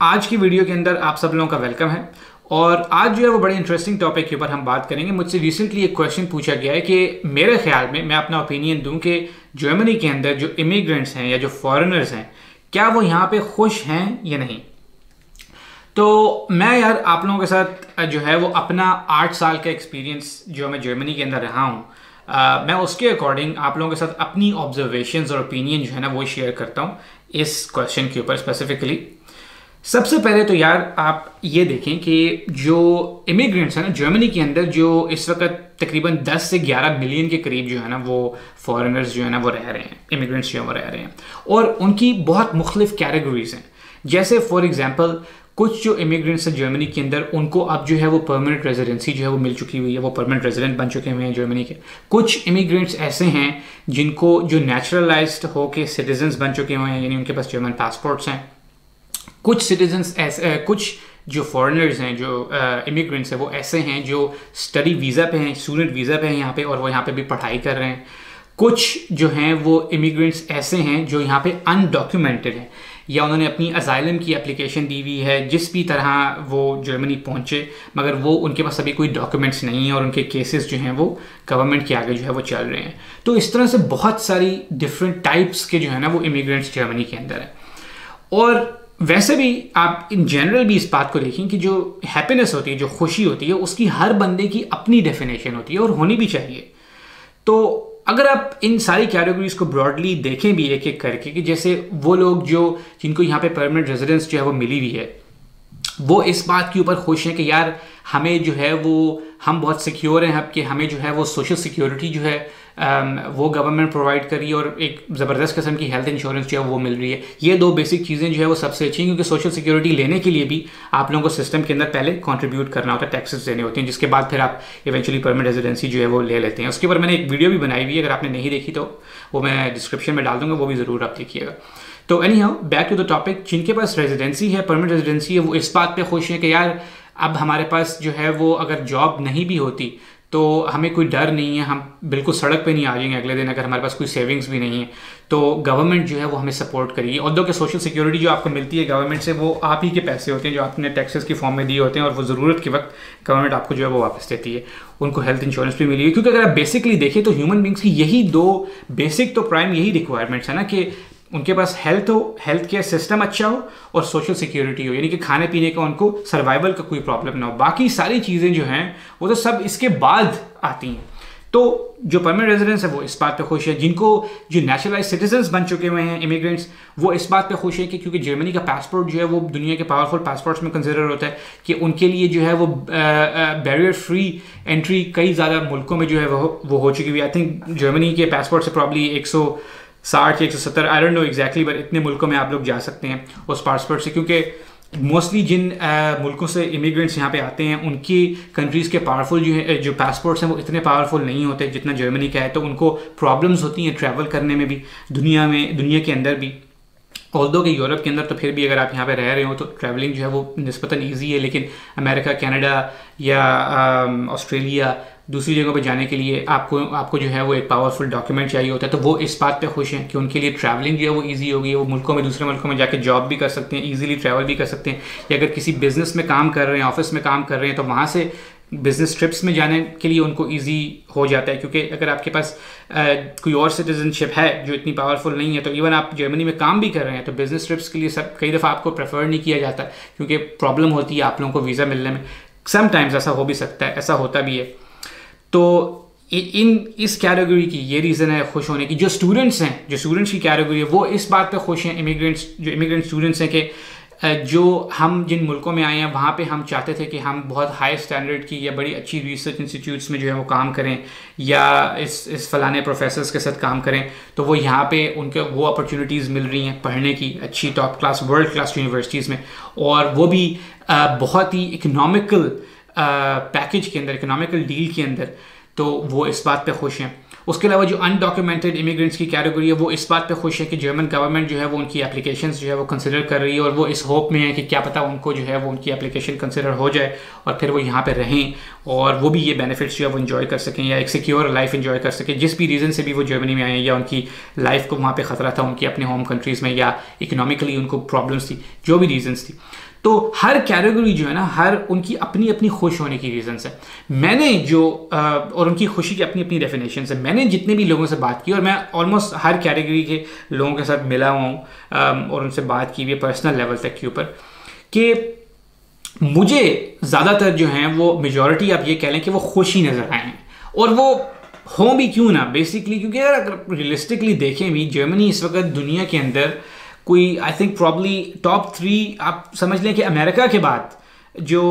आज की वीडियो के अंदर आप सब लोगों का वेलकम है। और आज जो है वो बड़े इंटरेस्टिंग टॉपिक के ऊपर हम बात करेंगे। मुझसे रिसेंटली एक क्वेश्चन पूछा गया है कि मेरे ख्याल में मैं अपना ओपिनियन दूं कि जर्मनी के अंदर जो इमिग्रेंट्स हैं या जो फॉरेनर्स हैं, क्या वो यहाँ पे खुश हैं या नहीं। तो मैं यार आप लोगों के साथ जो है वो अपना 8 साल का एक्सपीरियंस जो मैं जर्मनी के अंदर रहा हूँ, मैं उसके अकॉर्डिंग आप लोगों के साथ अपनी ऑब्जर्वेशंस और ओपिनियन जो है ना वो शेयर करता हूँ इस क्वेश्चन के ऊपर स्पेसिफिकली। सबसे पहले तो यार आप ये देखें कि जो इमिग्रेंट्स हैं ना जर्मनी के अंदर, जो इस वक्त तकरीबन 10 से 11 मिलियन के करीब जो है ना वो फॉरेनर्स जो है ना वो रह रहे हैं, इमिग्रेंट्स जो है वो रह रहे हैं। और उनकी बहुत मुख्तलिफ कैटेगरीज हैं। जैसे फॉर एग्जांपल कुछ जो इमिग्रेंट्स हैं जर्मनी के अंदर, उनको अब जो है वो परमानेंट रेजिडेंसी जो है वो मिल चुकी हुई है, वो परमानेंट रेजिडेंट बन चुके हुए हैं जर्मनी के। कुछ इमिग्रेंट्स ऐसे हैं जिनको जो नेचुरलाइज्ड होके सिटीजन्स बन चुके हुए हैं, यानी उनके पास जर्मन पासपोर्ट्स हैं। कुछ सिटीजन्स ऐसे, कुछ जो फॉरेनर्स हैं, जो इमिग्रेंट्स हैं, वो ऐसे हैं जो स्टडी वीज़ा पे हैं, स्टूडेंट वीज़ा पे हैं यहाँ पे, और वो यहाँ पे भी पढ़ाई कर रहे हैं। कुछ जो हैं वो इमिग्रेंट्स ऐसे हैं जो यहाँ पे अनडॉक्यूमेंटेड हैं, या उन्होंने अपनी असाइलम की एप्लीकेशन दी हुई है जिस भी तरह वो जर्मनी पहुँचे, मगर वो उनके पास अभी कोई डॉक्यूमेंट्स नहीं है और उनके केसेस जो हैं वो गवर्नमेंट के आगे जो है वो चल रहे हैं। तो इस तरह से बहुत सारी डिफरेंट टाइप्स के जो है ना वो इमिग्रेंट्स जर्मनी के अंदर हैं। और वैसे भी आप इन जनरल भी इस बात को देखें कि जो हैप्पीनेस होती है, जो खुशी होती है, उसकी हर बंदे की अपनी डेफिनेशन होती है और होनी भी चाहिए। तो अगर आप इन सारी कैटेगरीज को ब्रॉडली देखें भी एक एक करके, कि जैसे वो लोग जो जिनको यहाँ पे परमानेंट रेजिडेंस जो है वो मिली हुई है, वो इस बात के ऊपर खुश हैं कि यार हमें जो है वो हम बहुत सिक्योर हैं, कि हमें जो है वो सोशल सिक्योरिटी जो है वो गवर्नमेंट प्रोवाइड कर रही है, और एक ज़बरदस्त किस्म की हेल्थ इंश्योरेंस जो है वो मिल रही है। ये दो बेसिक चीज़ें जो है वो सबसे अच्छी हैं, क्योंकि सोशल सिक्योरिटी लेने के लिए भी आप लोगों को सिस्टम के अंदर पहले कंट्रीब्यूट करना होता है, टैक्सेस देने होते हैं, जिसके बाद फिर आप इवेंचुअली परमानेंट रेजिडेंसी जो है वो ले लेते हैं। उसके ऊपर मैंने एक वीडियो भी बनाई हुई है, अगर आपने नहीं देखी तो वो मैं डिस्क्रिप्शन में डाल दूंगा, वो भी ज़रूर आप देखिएगा। तो anyhow back to the topic, जिनके पास रेजिडेंसी है, परमानेंट रेजिडेंसी है, वो इस बात पे खुश हैं कि यार अब हमारे पास जो है वो अगर जॉब नहीं भी होती तो हमें कोई डर नहीं है, हम बिल्कुल सड़क पे नहीं आ जाएंगे अगले दिन अगर हमारे पास कोई सेविंग्स भी नहीं है। तो गवर्नमेंट जो है वो हमें सपोर्ट करेगी। और दो कि सोशल सिक्योरिटी जो आपको मिलती है गवर्नमेंट से, वो आप ही के पैसे होते हैं जो आपने टैक्सेस की फॉर्म में दिए होते हैं, और वो ज़रूरत के वक्त गवर्नमेंट आपको जो है वो वापस देती है। उनको हेल्थ इंश्योरेंस भी मिली है, क्योंकि अगर आप बेसिकली देखें तो ह्यूमन बींग्स की यही दो बेसिक तो प्राइम यही रिक्वायरमेंट्स है ना, कि उनके पास हेल्थ हो, हेल्थ केयर सिस्टम अच्छा हो, और सोशल सिक्योरिटी हो, यानी कि खाने पीने का उनको सर्वाइवल का कोई प्रॉब्लम ना हो। बाकी सारी चीज़ें जो हैं वो तो सब इसके बाद आती हैं। तो जो परमानेंट रेजिडेंस है वो इस बात पे खुश है। जिनको जो नेचुरलाइज सिटीजन्स बन चुके हुए हैं इमिग्रेंट्स, वो इस बात पे खुश है कि क्योंकि जर्मनी का पासपोर्ट जो है वो दुनिया के पावरफुल पासपोर्ट्स में कंसिडर होता है, कि उनके लिए जो है वो बैरियर फ्री एंट्री कई ज़्यादा मुल्कों में जो है वो हो चुकी हुई है। आई थिंक जर्मनी के पासपोर्ट से प्रॉब्ली 160 या 170, I don't know exactly, but इतने मुल्कों में आप लोग जा सकते हैं उस पासपोर्ट से, क्योंकि मोस्टली जिन मुल्कों से इमिग्रेंट्स यहाँ पे आते हैं उनकी कंट्रीज़ के पावरफुल जो पासपोर्ट्स हैं वो इतने पावरफुल नहीं होते जितना जर्मनी का है। तो उनको प्रॉब्लम्स होती हैं ट्रैवल करने में भी, दुनिया के अंदर भी। ऑल्दो कि यूरोप के अंदर तो फिर भी अगर आप यहाँ पे रह रहे हो तो ट्रैवलिंग जो है वो निस्बतन ईजी है, लेकिन अमेरिका, कनाडा या ऑस्ट्रेलिया, दूसरी जगहों पे जाने के लिए आपको जो है वो एक पावरफुल डॉक्यूमेंट चाहिए होता है। तो वो इस बात पे खुश हैं कि उनके लिए ट्रैवलिंग जो है वो इजी हो गई है, वो मुल्कों में, दूसरे मुल्कों में जाके जॉब भी कर सकते हैं, इजीली ट्रैवल भी कर सकते हैं, या अगर किसी बिजनेस में काम कर रहे हैं, ऑफिस में काम कर रहे हैं, तो वहाँ से बिजनेस ट्रिप्स में जाने के लिए उनको इजी हो जाता है। क्योंकि अगर आपके पास कोई और सिटीजनशिप है जो इतनी पावरफुल नहीं है, तो इवन आप जर्मनी में काम भी कर रहे हैं तो बिजनेस ट्रिप्स के लिए कई दफ़ा आपको प्रेफर नहीं किया जाता, क्योंकि प्रॉब्लम होती है आप लोगों को वीज़ा मिलने में। समटाइम्स ऐसा हो भी सकता है, ऐसा होता भी है। तो इस कैटेगरी की ये रीज़न है खुश होने की। जो स्टूडेंट्स हैं, जो स्टूडेंट्स की कैटेगरी है, वो इस बात पे खुश हैं इमिग्रेंट स्टूडेंट्स हैं कि जो हम जिन मुल्कों में आए हैं वहाँ पे हम चाहते थे कि हम बहुत हाई स्टैंडर्ड की या बड़ी अच्छी रिसर्च इंस्टीट्यूट्स में जो है वो काम करें, या इस फलाने प्रोफेसर्स के साथ काम करें, तो वो यहाँ पे उनको वो अपॉर्चुनिटीज़ मिल रही हैं पढ़ने की अच्छी top class world class universities में, और वो भी बहुत ही इकनॉमिकल पैकेज के अंदर, इकोनॉमिकल डील के अंदर। तो वो इस बात पे खुश हैं। उसके अलावा जो अनडॉक्यूमेंटेड इमिग्रेंट्स की कैटेगरी है वो इस बात पे खुश है कि जर्मन गवर्नमेंट जो है वो उनकी एप्लीकेशंस जो है वो कंसिडर कर रही है, और वो इस होप में है कि क्या पता उनको जो है वो उनकी एप्लीकेशन कंसिडर हो जाए और फिर वो यहाँ पे रहें और वो भी ये बेनिफिट्स जो है वो इन्जॉय कर सकें या एक सिक्योर लाइफ इन्जॉय कर सकें, जिस भी रीज़न से भी वो जर्मनी में आए या उनकी लाइफ को वहाँ पे ख़तरा था उनकी अपने होम कंट्रीज़ में या इकोनॉमिकली उनको प्रॉब्लम्स थी, जो भी रीजंस थी। तो हर कैटेगरी जो है ना, हर उनकी अपनी अपनी खुश होने की रीजंस है। मैंने जो और उनकी खुशी की अपनी अपनी डेफिनेशन है। मैंने जितने भी लोगों से बात की, और मैं ऑलमोस्ट हर कैटेगरी के लोगों के साथ मिला हुआ हूँ और उनसे बात की हुई है पर्सनल लेवल तक के ऊपर, कि मुझे ज़्यादातर जो हैं वो मेजॉरिटी आप ये कह लें कि वो खुश ही नज़र आए हैं, और वो हों भी क्यों ना बेसिकली, क्योंकि अगर रियलिस्टिकली देखें भी जर्मनी इस वक्त दुनिया के अंदर कोई आई थिंक प्रॉब्ली टॉप 3 आप समझ लें कि अमेरिका के बाद जो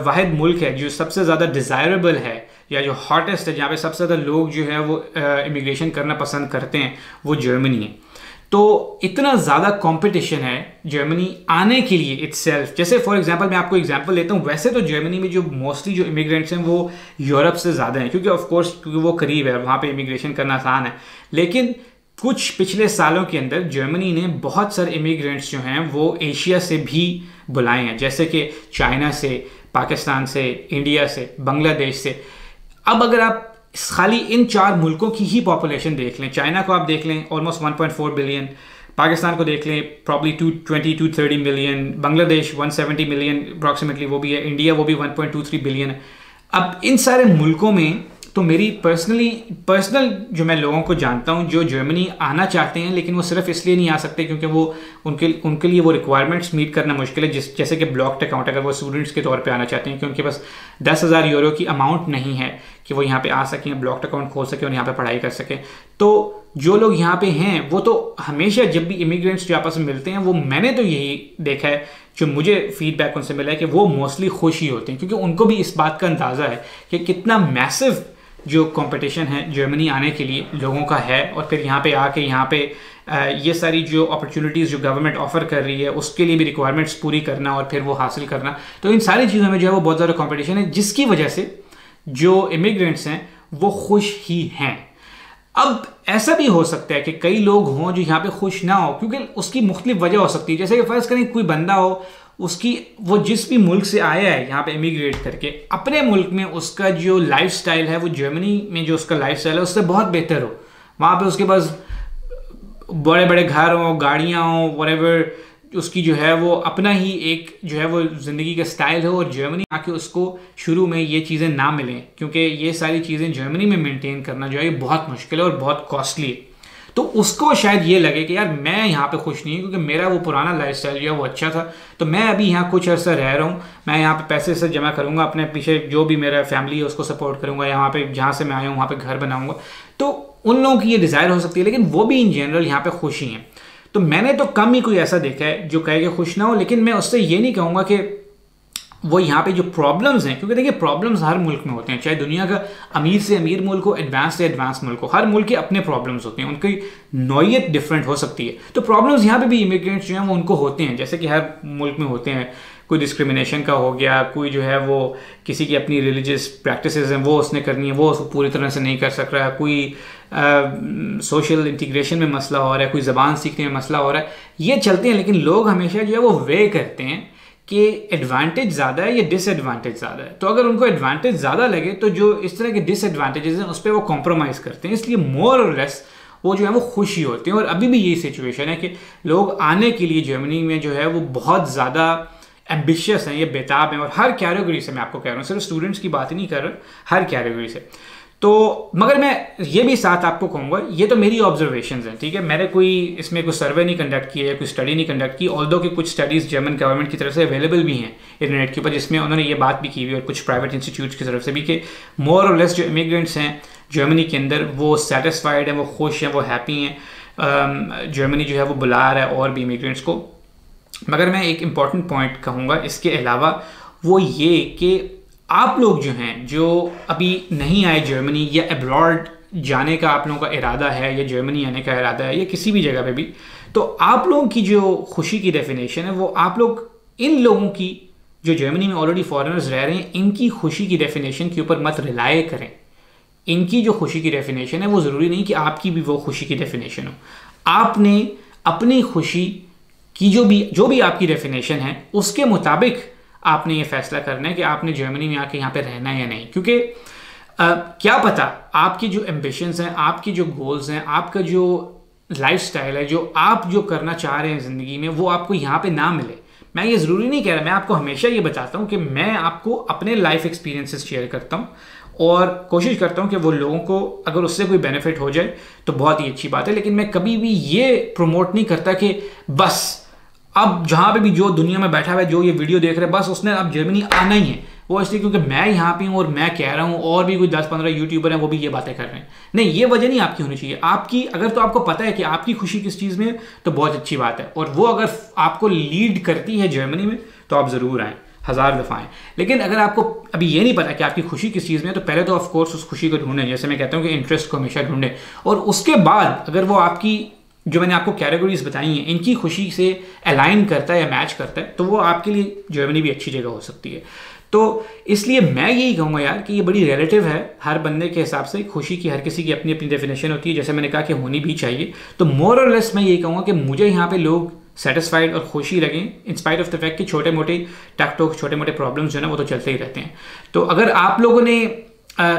वाहिद मुल्क है जो सबसे ज़्यादा डिज़ायरेबल है या जो हॉटेस्ट है, जहाँ पे सबसे ज़्यादा लोग जो है वो इमिग्रेशन करना पसंद करते हैं, वो जर्मनी है। तो इतना ज़्यादा कंपटीशन है जर्मनी आने के लिए इटसेल्फ। जैसे फॉर एग्जांपल मैं आपको एग्जांपल लेता हूँ, वैसे तो जर्मनी में जो मोस्टली जो इमिग्रेंट्स हैं वो यूरोप से ज़्यादा हैं, क्योंकि ऑफ कोर्स क्योंकि वो करीब है, वहाँ पे इमिग्रेशन करना आसान है। लेकिन कुछ पिछले सालों के अंदर जर्मनी ने बहुत सारे इमिग्रेंट्स जो हैं वो एशिया से भी बुलाए हैं, जैसे कि चाइना से, पाकिस्तान से, इंडिया से, बांग्लादेश से। अब अगर आप खाली इन 4 मुल्कों की ही पॉपुलेशन देख लें, चाइना को आप देख लें ऑलमोस्ट 1.4 बिलियन, पाकिस्तान को देख लें probably 220-230 million, Bangladesh 170 million approximately वो भी है, इंडिया वो भी 1.23 बिलियन है। अब इन सारे मुल्कों में तो मेरी पर्सनल जो मैं लोगों को जानता हूँ जो जर्मनी आना चाहते हैं, लेकिन वो सिर्फ इसलिए नहीं आ सकते क्योंकि वो उनके लिए वो रिक्वायरमेंट्स मीट करना मुश्किल है, जैसे कि ब्लॉक्ड अकाउंट अगर वो स्टूडेंट्स के तौर पे आना चाहते हैं कि उनके पास 10,000 यूरो की अमाउंट नहीं है कि वो यहाँ पे आ सकें, ब्लॉक्ड अकाउंट खोल सकें और यहाँ पे पढ़ाई कर सकें। तो जो लोग यहाँ पे हैं वो तो हमेशा जब भी इमिग्रेंट्स जो आपस में मिलते हैं, वो मैंने तो यही देखा है, जो मुझे फीडबैक उनसे मिला है कि वो मोस्टली खुश ही होते हैं, क्योंकि उनको भी इस बात का अंदाज़ा है कि कितना मैसिव जो कंपटीशन है जर्मनी आने के लिए लोगों का है, और फिर यहाँ पे आके यहाँ पे ये सारी जो अपॉर्चुनिटीज़ जो गवर्नमेंट ऑफर कर रही है उसके लिए भी रिक्वायरमेंट्स पूरी करना और फिर वो हासिल करना। तो इन सारी चीज़ों में जो है वो बहुत ज़्यादा कंपटीशन है, जिसकी वजह से जो इमिग्रेंट्स हैं वो खुश ही हैं। अब ऐसा भी हो सकता है कि कई लोग हों जो यहाँ पे खुश ना हो, क्योंकि उसकी मुख्तलिफ वजह हो सकती है। जैसे कि फ़र्ज़ करें कोई बंदा हो, उसकी वो जिस भी मुल्क से आया है यहाँ पे इमिग्रेट करके, अपने मुल्क में उसका जो लाइफस्टाइल है वो जर्मनी में जो उसका लाइफस्टाइल है उससे बहुत बेहतर हो, वहाँ पे उसके पास बड़े बड़े घर हों, गाड़ियाँ हों, व्हाटएवर, उसकी जो है वो अपना ही एक जो है वो ज़िंदगी का स्टाइल हो, और जर्मनी आके उसको शुरू में ये चीज़ें ना मिलें, क्योंकि ये सारी चीज़ें जर्मनी में मेंटेन करना जो है ये बहुत मुश्किल है और बहुत कॉस्टली है। तो उसको शायद ये लगे कि यार मैं यहाँ पे खुश नहीं हूँ क्योंकि मेरा वो पुराना लाइफस्टाइल जो है वो अच्छा था, तो मैं अभी यहाँ कुछ अर्सा रह रहा हूँ, मैं यहाँ पे पैसे से जमा करूँगा, अपने पीछे जो भी मेरा फैमिली है उसको सपोर्ट करूँगा, यहाँ पे जहाँ से मैं आया हूँ वहाँ पे घर बनाऊँगा। तो उन लोगों की ये डिज़ायर हो सकती है, लेकिन वो भी इन जनरल यहाँ पे खुश ही हैं। तो मैंने तो कम ही कोई ऐसा देखा है जो कहे कि खुश ना हो, लेकिन मैं उससे ये नहीं कहूँगा कि वो यहाँ पे जो प्रॉब्लम्स हैं, क्योंकि देखिए प्रॉब्लम्स हर मुल्क में होते हैं, चाहे दुनिया का अमीर से अमीर मुल्क हो, एडवांस से एडवांस मुल्क हो, हर मुल्क के अपने प्रॉब्लम्स होते हैं, उनकी नौयत डिफरेंट हो सकती है। तो प्रॉब्लम्स यहाँ पे भी इमिग्रेंट्स जो हैं वो उनको होते हैं, जैसे कि हर मुल्क में होते हैं। कोई डिस्क्रिमिनेशन का हो गया, कोई जो है वो किसी की अपनी रिलीजियस प्रैक्टिसेस हैं वो उसने करनी है, वो उसको पूरी तरह से नहीं कर सक रहा है, कोई सोशल इंटीग्रेशन में मसला हो रहा है, कोई ज़बान सीखने में मसला हो रहा है, ये चलते हैं। लेकिन लोग हमेशा जो है वो वे करते हैं कि एडवांटेज ज़्यादा है या डिसएडवांटेज ज़्यादा है। तो अगर उनको एडवांटेज ज़्यादा लगे तो जो इस तरह के डिसएडवांटेजेस हैं उस पर वो कॉम्प्रोमाइज़ करते हैं, इसलिए मोर और लेस वो जो है वो खुशी होते हैं। और अभी भी यही सिचुएशन है कि लोग आने के लिए जर्मनी में जो है वो बहुत ज़्यादा एम्बिशियस हैं, ये बेताब हैं, और हर कैटेगरी से मैं आपको कह रहा हूँ, सिर्फ स्टूडेंट्स की बात ही नहीं कर रहा, हर कैटेगरी से। तो मगर मैं ये भी साथ आपको कहूँगा, ये तो मेरी ऑब्जर्वेशंस हैं, ठीक है, मैंने कोई इसमें कोई सर्वे नहीं कंडक्ट किया है, कोई स्टडी नहीं कंडक्ट की, ऑल्दो कि कुछ स्टडीज़ जर्मन गवर्नमेंट की तरफ से अवेलेबल भी हैं इंटरनेट के ऊपर, जिसमें उन्होंने ये बात भी की हुई, और कुछ प्राइवेट इंस्टीट्यूट्स की तरफ से भी, कि मोर और लेस जो इमिग्रेंट्स हैं जर्मनी के अंदर वो सेटिस्फाइड हैं, वो खुश हैं, वो हैप्पी हैं। जर्मनी जो है वो बुला रहा है और भी इमिग्रेंट्स को। मगर मैं एक इम्पॉर्टेंट पॉइंट कहूँगा इसके अलावा, वो ये कि आप लोग जो हैं जो अभी नहीं आए जर्मनी, या अब्रॉड जाने का आप लोगों का इरादा है, या जर्मनी आने का इरादा है, या किसी भी जगह पे भी, तो आप लोगों की जो खुशी की डेफिनेशन है वो आप लोग इन लोगों की जो जर्मनी में ऑलरेडी फॉरेनर्स रह रहे हैं इनकी खुशी की डेफिनेशन के ऊपर मत रिलाय करें, इनकी जो खुशी की डेफिनेशन है वो ज़रूरी नहीं कि आपकी भी वो खुशी की डेफिनेशन हो। आपने अपनी खुशी की जो भी आपकी डेफिनेशन है उसके मुताबिक आपने ये फैसला करना है कि आपने जर्मनी में आके यहाँ पे रहना है या नहीं। क्योंकि क्या पता आपकी जो एम्बिशंस हैं, आपकी जो गोल्स हैं, आपका जो लाइफस्टाइल है, जो आप जो करना चाह रहे हैं ज़िंदगी में, वो आपको यहाँ पे ना मिले। मैं ये ज़रूरी नहीं कह रहा, मैं आपको हमेशा ये बताता हूँ कि मैं आपको अपने लाइफ एक्सपीरियंसेस शेयर करता हूँ और कोशिश करता हूँ कि वो लोगों को अगर उससे कोई बेनिफिट हो जाए तो बहुत ही अच्छी बात है। लेकिन मैं कभी भी ये प्रमोट नहीं करता कि बस अब जहाँ पे भी जो दुनिया में बैठा हुआ है, जो ये वीडियो देख रहे हैं, बस उसने अब जर्मनी आना ही है। वो इसलिए क्योंकि मैं यहाँ पे हूँ और मैं कह रहा हूँ और भी कोई 10-15 यूट्यूबर हैं वो भी ये बातें कर रहे हैं। नहीं, ये वजह नहीं आपकी होनी चाहिए। आपकी अगर तो आपको पता है कि आपकी खुशी किस चीज़ में है तो बहुत अच्छी बात है, और वो अगर आपको लीड करती है जर्मनी में तो आप ज़रूर आएँ, 1000 दफ़ा आएँ। लेकिन अगर आपको अभी ये नहीं पता कि आपकी खुशी किस चीज़ में है तो पहले तो ऑफकोर्स उस खुशी को ढूंढें, जैसे मैं कहता हूँ कि इंटरेस्ट को हमेशा ढूंढें, और उसके बाद अगर वो आपकी जो मैंने आपको कैटेगरीज बताई हैं इनकी खुशी से अलाइन करता है या मैच करता है तो वो आपके लिए जर्मनी भी अच्छी जगह हो सकती है। तो इसलिए मैं यही कहूँगा यार कि ये बड़ी रिलेटिव है हर बंदे के हिसाब से। खुशी की हर किसी की अपनी अपनी डेफिनेशन होती है, जैसे मैंने कहा कि होनी भी चाहिए। तो मोर और लेस मैं यही कहूँगा कि मुझे यहाँ पे लोग सेटिस्फाइड और खुशी लगें इंस्पाइट ऑफ द फैक्ट कि छोटे मोटे टक टोक छोटे मोटे प्रॉब्लम्स जो है ना वो तो चलते ही रहते हैं। तो अगर आप लोगों ने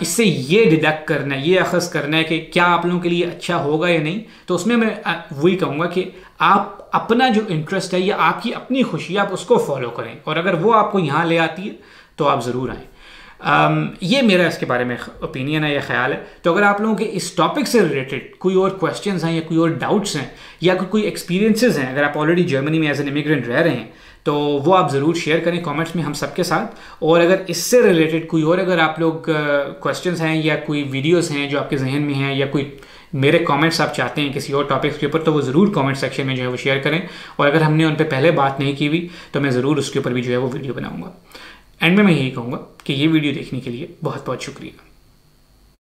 इससे ये डिडक्ट करना है, ये अखज़ करना है कि क्या आप लोगों के लिए अच्छा होगा या नहीं, तो उसमें मैं वही कहूँगा कि आप अपना जो इंटरेस्ट है या आपकी अपनी खुशी आप उसको फॉलो करें, और अगर वो आपको यहाँ ले आती है तो आप ज़रूर आएँ। ये मेरा इसके बारे में ओपिनियन है या ख्याल है। तो अगर आप लोगों के इस टॉपिक से रिलेटेड कोई और क्वेश्चंस हैं या कोई और डाउट्स हैं या कोई एक्सपीरियंसेस हैं, अगर आप ऑलरेडी जर्मनी में एज एन इमिग्रेंट रह रहे हैं तो वो आप ज़रूर शेयर करें कमेंट्स में हम सबके साथ। और अगर इससे रिलेटेड कोई और अगर आप लोग क्वेश्चंस हैं या कोई वीडियोस हैं जो आपके जहन में हैं या कोई मेरे कमेंट्स आप चाहते हैं किसी और टॉपिक्स के ऊपर तो वो ज़रूर कमेंट सेक्शन में जो है वो शेयर करें। और अगर हमने उन पर पहले बात नहीं की हुई तो मैं ज़रूर उसके ऊपर भी जो है वो वीडियो बनाऊँगा। एंड में मैं यही कहूँगा कि ये वीडियो देखने के लिए बहुत बहुत शुक्रिया।